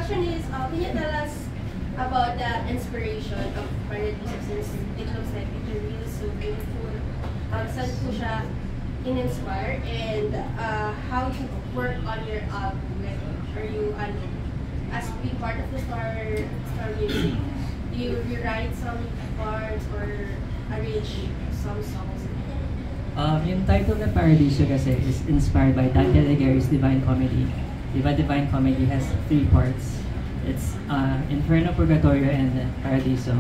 question is, can you tell us about the inspiration of Paradiso, since it looks like it's really so beautiful? Saan po siya in-inspire, and how you work on your album? Like, are you as being part of the Star Music? Do you rewrite some parts or arrange some songs? Yung title na Paradiso kasi is inspired by Dante Alighieri's Divine Comedy. Divine Comedy has 3 parts. It's Inferno, Purgatorio, and Paradiso.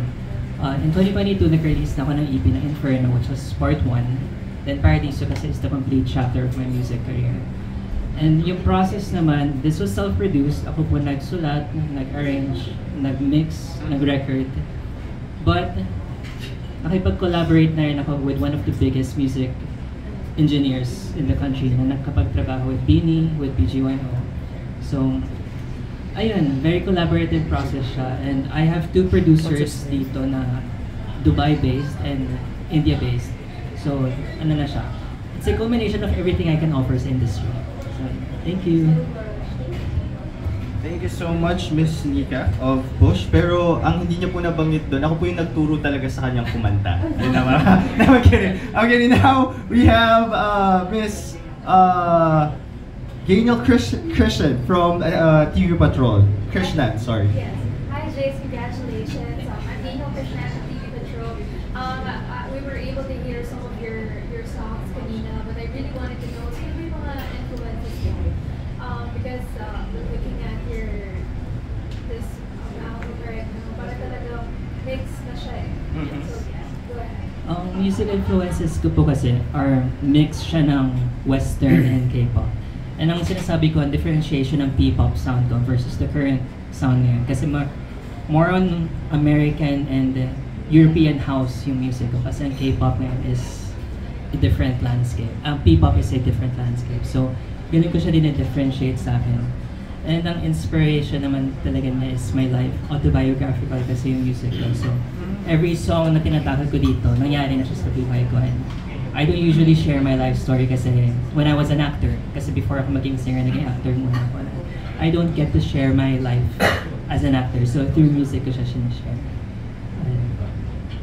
In 2022, nag-release na ako ng EP na Inferno, which was part 1. Then Paradiso kasi is the complete chapter of my music career. And yung process naman, this was self-produced. Ako po nagsulat, nag-arrange, nag-mix, nag-record. But nakipag-collaborate na rin ako with one of the biggest music engineers in the country na nakapagtrabaho with Beanie, with BGYO. So, ayun, very collaborative process siya. And I have 2 producers dito na Dubai-based and India-based. So, ano na siya. It's a combination of everything I can offer sa industry. So, thank you. Thank you so much, Miss Nika of Bush. Pero ang hindi niyo po nabanggit doon, ako po yung nagturo talaga sa kanyang kumanta. Yun naman. I'm kidding. Now, we have Miss Gaynel Christian from TV Patrol. Krishnan, sorry. Yes. Hi, Jace. Congratulations. I'm Gaynel Christian from TV Patrol. We were able to hear some of your songs kanina, but I really wanted to know sino yung mga influences mo. Because looking at this album right now, para talaga mix na siya eh. So yeah, go ahead. Ang music influences ko po kasi are mix siya ng Western and K-pop. And ang sinasabi ko, ang differentiation ng P-pop sound ko versus the current sound ngayon. Kasi more on American and European house yung music ko. Kasi ang K-pop ngayon is a different landscape. Ang P-pop is a different landscape. So, ganun ko siya din-differentiate sa akin. And ang inspiration naman talaga niya is my life. Autobiographical kasi yung music ko. So, every song na tinatakot ko dito, nangyari na siya sa buhay ko. And I don't usually share my life story kasi when I was an actor, kasi before ako maging singer, naging actor muna ako. I don't get to share my life as an actor. So, through music ko siya sinishare.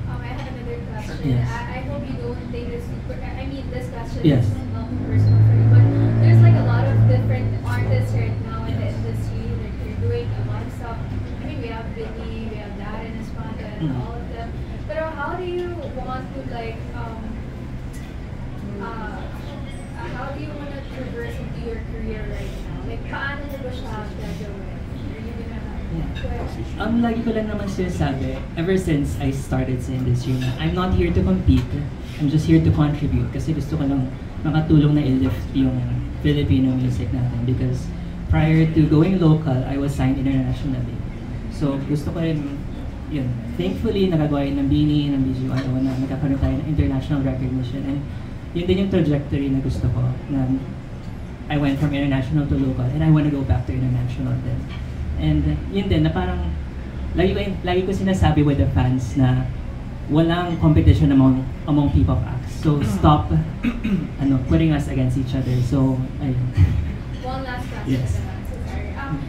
I have another question. Yes. I hope you don't take this super, I mean, this question Yes. is not personal for you, but there's like a lot of different artists right now in the industry. Like, they're doing a lot of stuff. I mean, we have Vinny, we have Darren Espada, and all of them. But how do you want to like, how do you want to traverse into your career right now? Like, paano mo ba siya gagawin? Are you gonna Lagi ko lang naman sinasabi, ever since I started sa industry na I'm not here to compete, I'm just here to contribute kasi gusto ko lang makatulong na i-lift yung Filipino music natin because prior to going local, I was signed internationally. So gusto ko rin, yun, thankfully nakagawa yun ng Beanie, ng BGYO na nagkakaroon tayo ng international recognition and yun din yung trajectory na gusto ko na I went from international to local and I want to go back to international din. And yun din na parang lagi ko sinasabi with the fans na walang competition among P-pop acts. So stop putting us against each other. So ayun. One last question. Yes. So sorry. I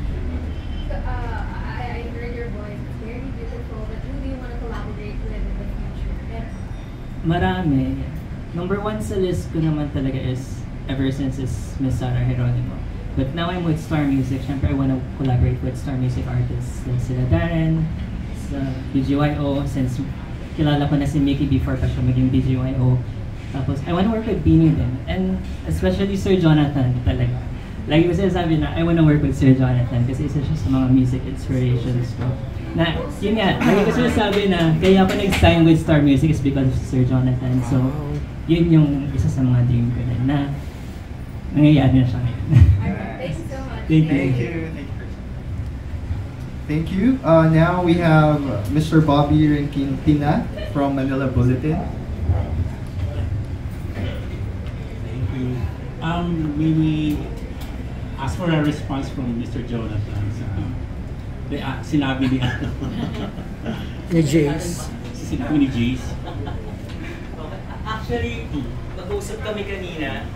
heard your voice. It's very beautiful. But who do you want to collaborate with in the future? Marami. Number 1 sa list ko naman talaga is ever since is Miss Sarah Geronimo. But now I'm with Star Music. Syempre, I want to collaborate with Star Music artists. Like sila Darren, sa BGYO, since kilala ko na si Mickey before pa siya maging BGYO. Tapos, I want to work with Beanie din. And especially Sir Jonathan talaga. Lagi ko sinasabi na, I want to work with Sir Jonathan kasi isa siya sa mga music inspirations ko. Na, yun nga, lagi ko sinasabi na kaya ako nag-sign with Star Music is because of Sir Jonathan. So, yun yung isa sa mga dream ko din na nangyayari na siya ngayon. Thank you so much. Thank you. Thank you. Now we have Mr. Bobby Rinquintina from Manila Bulletin. Thank you. Maybe ask for a response from Mr. Jonathan sa sinabi ni Ni Jace. Sinabi ni Jace. Actually, nag-usap kami kanina.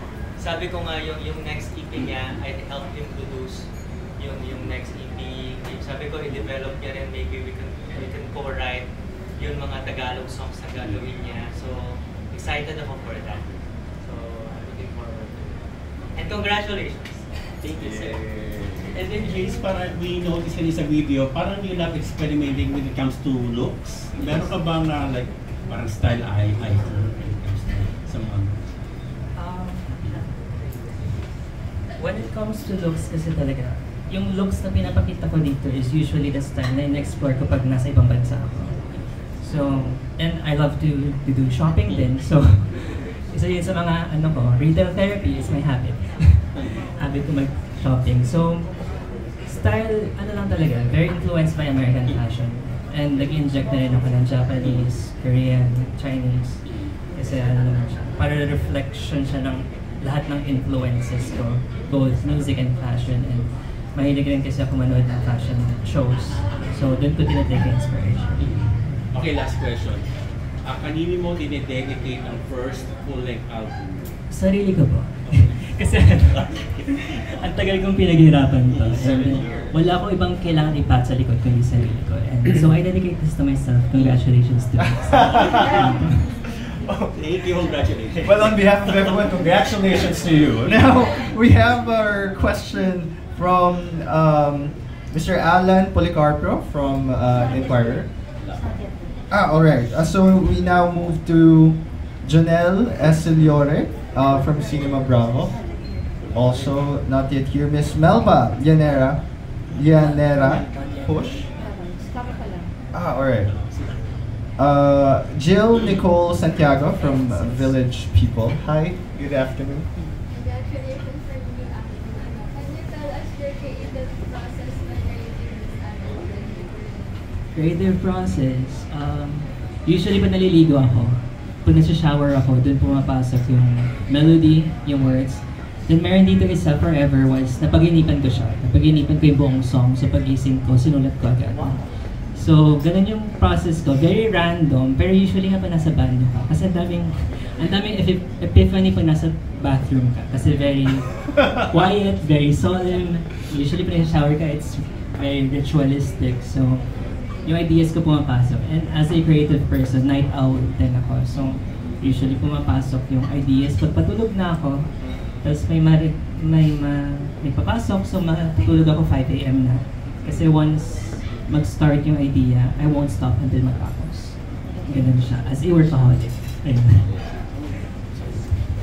Sabi ko nga yung next EP niya, I helped him produce yung next EP. Sabi develop niya rin, maybe we can co-write yung mga Tagalog songs na gagawin niya. So, excited ako for that. So, I'm looking forward to it. And congratulations. Thank you, sir. And then Jace, para we notice kanina sa video, parang you love experimenting when it comes to looks. Meron ka bang like parang style icon when it comes to sa mga When it comes to looks kasi talaga, yung looks na pinapakita ko dito is usually the style na in-explore ko pag nasa ibang bansa ako. So, and I love to do shopping din. So, isa yun sa mga retail therapy is my habit. Habit ko mag-shopping. So, style, lang talaga, very influenced by American fashion. And nag-inject na rin ako ng Japanese, Korean, Chinese. Kasi naman siya, para reflection siya ng lahat ng influences ko, both music and fashion. And mahilig rin kasi ako manood ng fashion shows. So, doon ko tinatake inspiration. Okay, last question. Kanino mo dinededicate ang first full-length album? Sarili ko po. Kasi ang tagal kong pinaghirapan to. Wala akong ibang kailangan ipat sa likod kundi sarili ko. And so I dedicate this to myself. Congratulations to me. Thank you, congratulations. Well, on behalf of everyone, congratulations to you. Now, we have our question from Mr. Alan Policarpo from Inquirer. Alright. So we now move to Janelle Esiliore from Cinema Bravo. Also, not yet here, Miss Melba Llanera Push. Alright. Jill Nicole Santiago from Village People. Hi, good afternoon. Congratulations for being active. Can you tell us your creative process when writing this album? Creative process. Usually pag naliligo ako, pag nasa-shower ako, dun pumapasok yung melody, yung words. Then meron dito isa, Forever, was napag-inipan ko siya. Napag-inipan ko yung buong song, so pag-gising ko, sinulat ko agad. So, ganun yung process ko. Very random, pero usually nga pa nasa banyo ka. Kasi ang daming epiphany pag nasa bathroom ka. Kasi very quiet, very solemn. Usually pag nasa-shower ka, it's very ritualistic. So, yung ideas ko pumapasok. And as a creative person, night owl din ako. So, usually pumapasok yung ideas. Pag patulog na ako, tapos may papasok, so matutulog ako 5 AM na. Kasi once mag-start yung idea, I won't stop until matapos. Ganun siya. As a workaholic. Ayun.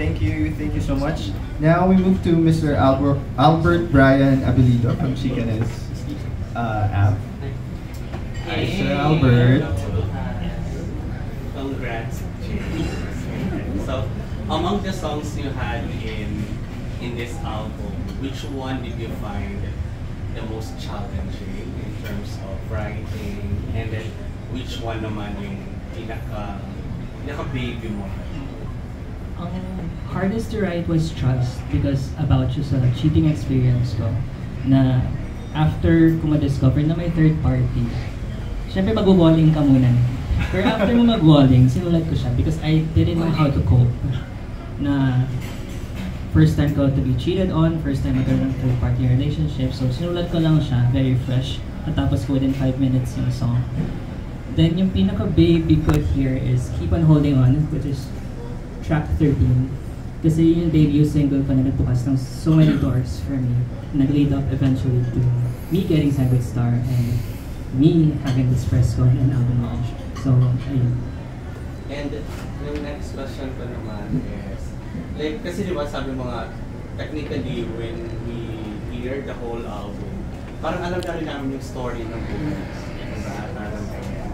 Thank you so much. Now we move to Mr. Albert Brian Abilido from Chicanes app. Hi, Sir Albert. Congrats. So, among the songs you had in this album, which one did you find the most challenging in terms of writing? And then, which one naman yung pinaka-baby mo? Hardest to write was Trust because about just a cheating experience ko na after ko ma-discover na may third party, syempre mag-walling ka muna. Pero after mo mag-walling, sinulat ko siya because I didn't know how to cope. Na first time ko to be cheated on, first time magkaroon ng third party relationship. So sinulat ko lang siya, very fresh. Natapos ko within 5 minutes yung song. Then yung pinaka-baby ko here is Keep on Holding On, which is track 13. Kasi yung debut single ko na nagbukas ng so many doors for me. Nag-lead up eventually to me getting signed with Star and me having this press con and album launch. So, ayun. And yung next question ko naman is, like, kasi diba sabi mo nga, technically when we hear the whole album, parang alam na rin namin yung story ng business. Diba? Parang ganyan.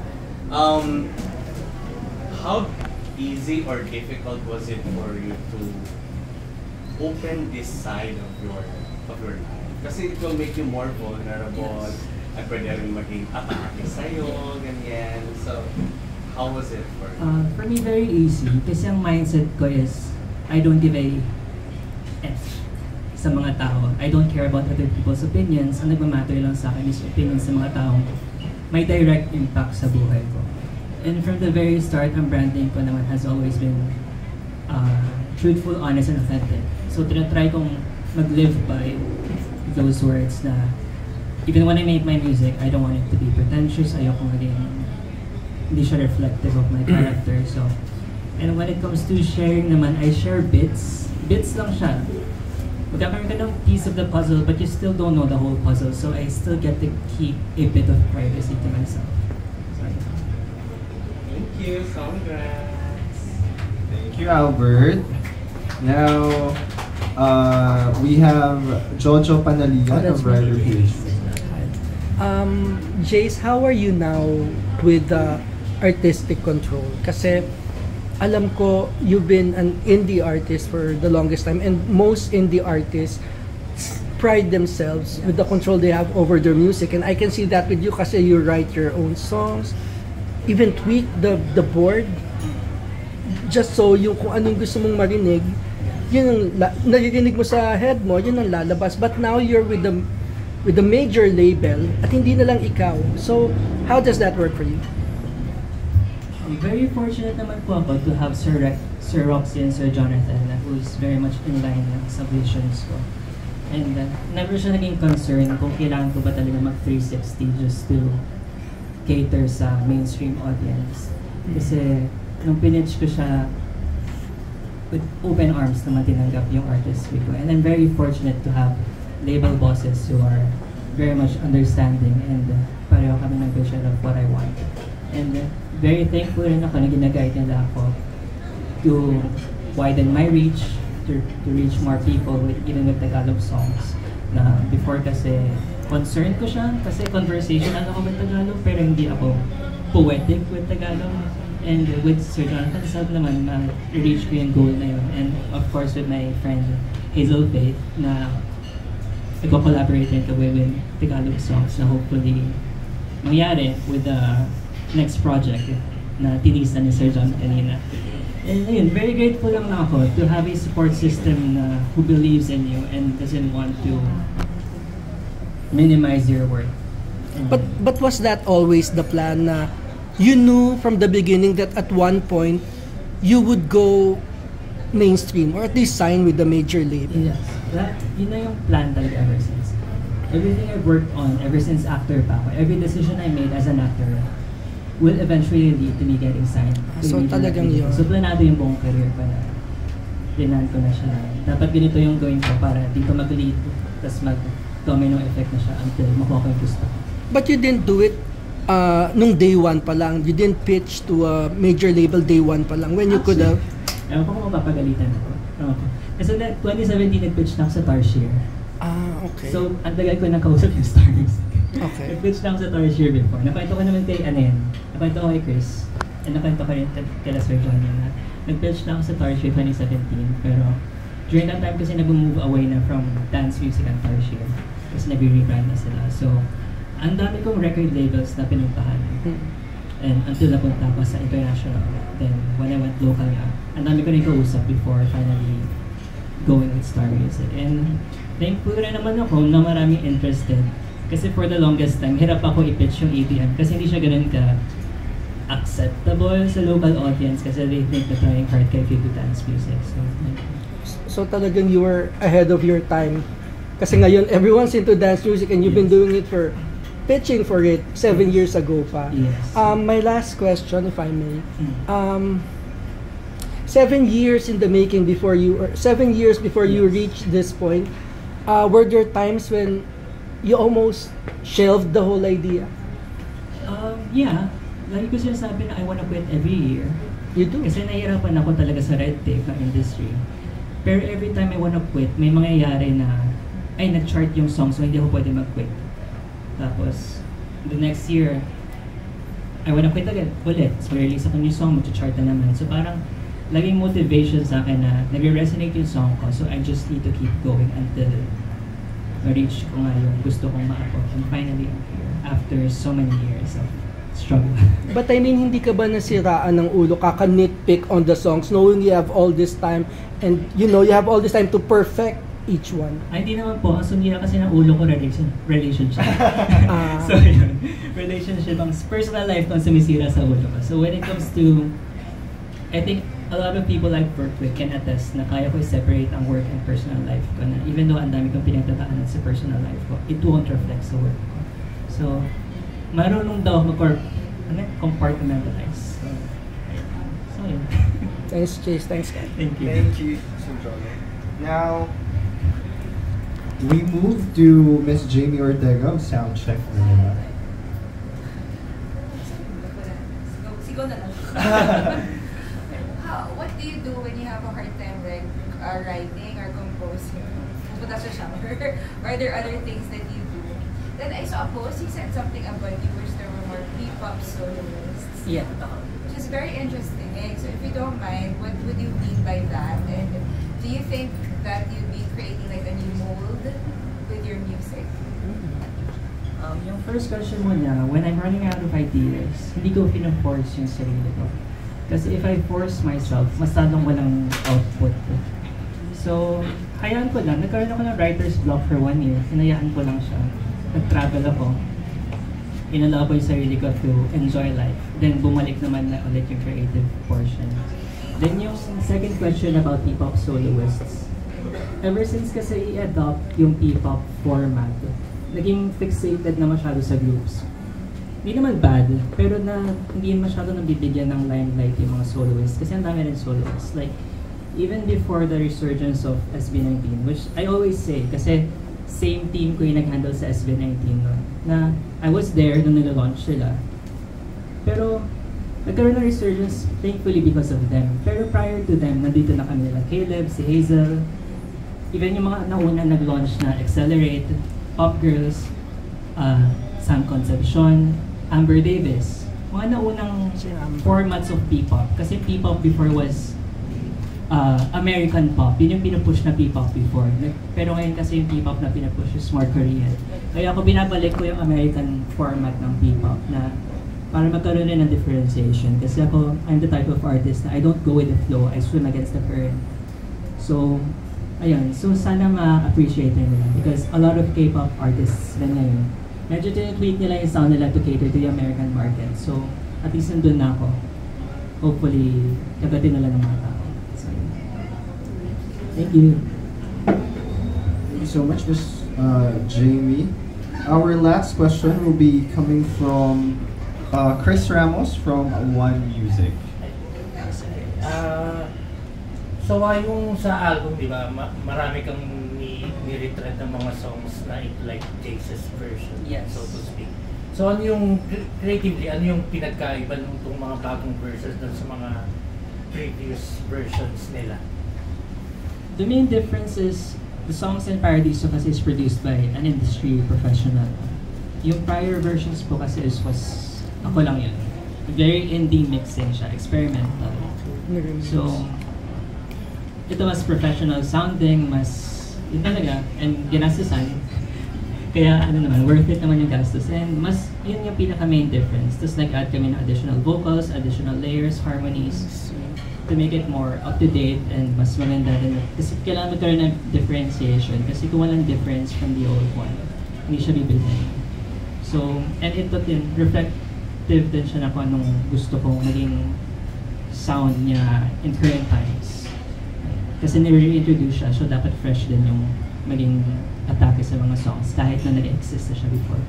How easy or difficult was it for you to open this side of your life? Kasi it will make you more vulnerable. Yes. At pwede rin maging atake sa'yo, ganyan. So, how was it for you? For me, very easy. Kasi ang mindset ko is, I don't give a F sa mga tao. I don't care about other people's opinions. Ang nagmamatter lang sa akin is opinions sa mga taong may direct impact sa buhay ko. And from the very start, ang branding ko naman has always been truthful, honest, and authentic. So, tinatry kong mag-live by those words na even when I make my music, I don't want it to be pretentious. Ayoko maging hindi siya reflective of my character. So, and when it comes to sharing naman, I share bits. Bits lang siya. Magkakaroon ka ng piece of the puzzle, but you still don't know the whole puzzle. So I still get to keep a bit of privacy to myself. Sorry. Thank you. Congrats. Thank you, Albert. Now, we have Jojo Panalian of Rider Hills. Jace, how are you now with the artistic control? Kasi alam ko you've been an indie artist for the longest time, and most indie artists pride themselves with the control they have over their music, and I can see that with you kasi you write your own songs, even tweak the board just so yung kung anong gusto mong marinig, yun ang naririnig mo sa head mo, yun ang lalabas. But now you're with the major label at hindi na lang ikaw. So how does that work for you? I'm very fortunate naman po ako to have Sir Roxy and Sir Jonathan, who's very much in line sa visions ko. And never siya naging concern kung kailangan ko ba talaga mag 360 just to cater sa mainstream audience. Kasi nung pinitch ko siya, with open arms naman tinanggap yung artistry ko. And I'm very fortunate to have label bosses who are very much understanding, and pareho kami ng vision of what I want. And very thankful rin ako na ginaguide nila ako to widen my reach, to reach more people even with Tagalog songs. Na before kasi concerned ko siya kasi conversational ako with Tagalog pero hindi ako poetic with Tagalog. And with Sir Jonathan's help naman, ma-reach ko yung goal na yun. And of course with my friend Hazel Faith na nagko-collaborate rin kami with Tagalog songs na hopefully mangyari with the next project na tinisa ni Sir John kanina. And ayun, very grateful lang na ako to have a support system na who believes in you and doesn't want to minimize your work. But was that always the plan na you knew from the beginning that at one point you would go mainstream or at least sign with the major label? Yes. Yun na yung plan talaga ever since. Everything I've worked on ever since actor pa ako, every decision I made as an actor will eventually lead to me getting signed. So talagang yun. So planado yung buong career ko na tinan ko na siya na dapat ganito yung gawin ko para dito mag-lead tapos mag-domino effect na siya until makuha ko yung gusto ko. But you didn't do it nung day one pa lang. You didn't pitch to a major label day one pa lang when you could have. Ewan ko kung mapapagalitan ako. Kasi 2017 nag-pitch na ako sa Tarsier. Okay. So ang tagal ko nakausap yung Stars. Okay. Nag-pitch lang sa Tarsier before. Nakwento ko naman kay nakwento ko kay Chris. And nakwento ko rin kay Sir Johnny na nag-pitch na ako sa Tarsier 2017. Pero during that time kasi nag-move away na from dance music and Tarsier. Kasi nag-rebrand na sila. So ang dami kong record labels na pinuntahan. And until napunta ko sa international. Then when I went local na, ang dami ko rin kausap before finally going with Star Music. And thankful rin naman ako na maraming interested. Kasi for the longest time, hirap ako i-pitch yung EDM kasi hindi siya ganun ka acceptable sa local audience kasi they think na trying hard kay to dance music. So talagang you were ahead of your time. Kasi ngayon, everyone's into dance music and you've been doing it pitching for it 7 years ago pa. Yes. My last question, if I may. 7 years in the making before you, or 7 years before you reached this point, were there times when you almost shelved the whole idea? Yeah. Lagi ko sinasabi na I wanna quit every year. You do? Kasi nahihirapan ako talaga sa red tape ng industry. Pero every time I wanna quit, may mangyayari na ay nag-chart yung song so hindi ako pwede mag-quit. Tapos, the next year, I wanna quit again, ulit. So, release ako ng new song, mag-chart na naman. So, parang, laging motivation sa akin na nag-resonate yung song ko. So, I just need to keep going until ma-reach ko nga yung gusto kong maabot. And finally, I'm here after so many years of struggle. But I mean, hindi ka ba nasiraan ng ulo, kaka-nitpick on the songs, knowing you have all this time, and you know, you have all this time to perfect each one? Ay, hindi naman po. Ang sumira kasi ng ulo ko relationship. So, yun. Relationship. Ang personal life ko ang sumisira sa ulo ko. So, when it comes to, I think, a lot of people I've worked with can attest na kaya ko i-separate ang work and personal life ko na even though ang dami kong pinagtataanan sa personal life ko, it won't reflect sa work ko. So, marunong daw compartmentalize. So, yun. Thanks, Chase. Thanks, Kat. Thank you. Thank you, Sir Jono. Now, we move to Miss Jamie Ortega of Soundcheck Manila. Sigo na lang. What do you do when you have a hard time writing or composing? Pupunta sa shower? Or are there other things that you do? Then I saw a post, you said something about you wish there were more P-pop soloists. Yeah. Which is very interesting. So if you don't mind, what would you mean by that? And do you think that you'd be creating like a new mold with your music? Yung first question mo niya, when I'm running out of ideas, hindi ko pina-force yung sarili ko. Kasi if I force myself, masyadong walang output. So, hayaan ko lang. Nagkaroon ako ng writer's block for 1 year. Hinayaan ko lang siya. Nag-travel ako. Inalala ko yung sarili ko to enjoy life. Then, bumalik naman na ulit yung creative portion. Then, yung second question about P-pop soloists. Ever since kasi i-adopt yung P-pop format, naging fixated na masyado sa groups. Hindi naman bad, pero hindi masyado nabibigyan ng limelight yung mga soloists. Kasi ang dami rin soloists. Like, even before the resurgence of SB19, which I always say, kasi same team ko yung nag-handle sa SB19 noon, na I was there nung nila-launch sila. Pero, nagkaroon ng resurgence, thankfully because of them. Pero prior to them, nandito na kami nila. Caleb, si Hazel, even yung mga nauna nag-launch na Accelerate, Pop Girls, Sam Concepcion, Amber Davis. Mga naunang formats of P-pop. Kasi P-pop before was American pop. Yun yung pinupush na P-pop before. Pero ngayon kasi yung P-pop na pinupush is more Korean. Kaya ako binabalik ko yung American format ng P-pop na para magkaroon rin ng differentiation. Kasi ako, I'm the type of artist na I don't go with the flow. I swim against the current. So, ayun. So, sana ma-appreciate nila. Because a lot of K-pop artists na ngayon, medyo tinitweet nila yung sound nila to cater to the American market. So, at least nandun na ako. Hopefully, kagatin nila ng mga tao. So, thank you. Thank you so much, Miss Jamie. Our last question will be coming from Chris Ramos from One Music. So yung sa album, di ba, marami kang ni-retread ng mga songs na like Jace's version, yes, so to speak. So ano yung, creatively, ano yung pinagkaiba ng itong mga bagong versions dun sa mga previous versions nila? The main difference is the songs in Paradiso kasi is produced by an industry professional. Yung prior versions po kasi was ako lang yun. Very indie mixing siya, experimental. So, ito mas professional sounding, mas yun talaga, and ginastusan. Kaya ano naman, worth it naman yung gastos. And mas, yun yung pinaka main difference. Tapos nag-add kami ng additional vocals, additional layers, harmonies, to make it more up-to-date and mas maganda din. Kasi kailangan magkaroon ng differentiation. Kasi kung walang difference from the old one, hindi siya bibilhin. So, and ito din, reflective din siya na kung anong gusto kong maging sound niya in current times. Kasi nire-reintroduce siya, so dapat fresh din yung maging atake sa mga songs kahit na nag-exist na siya before.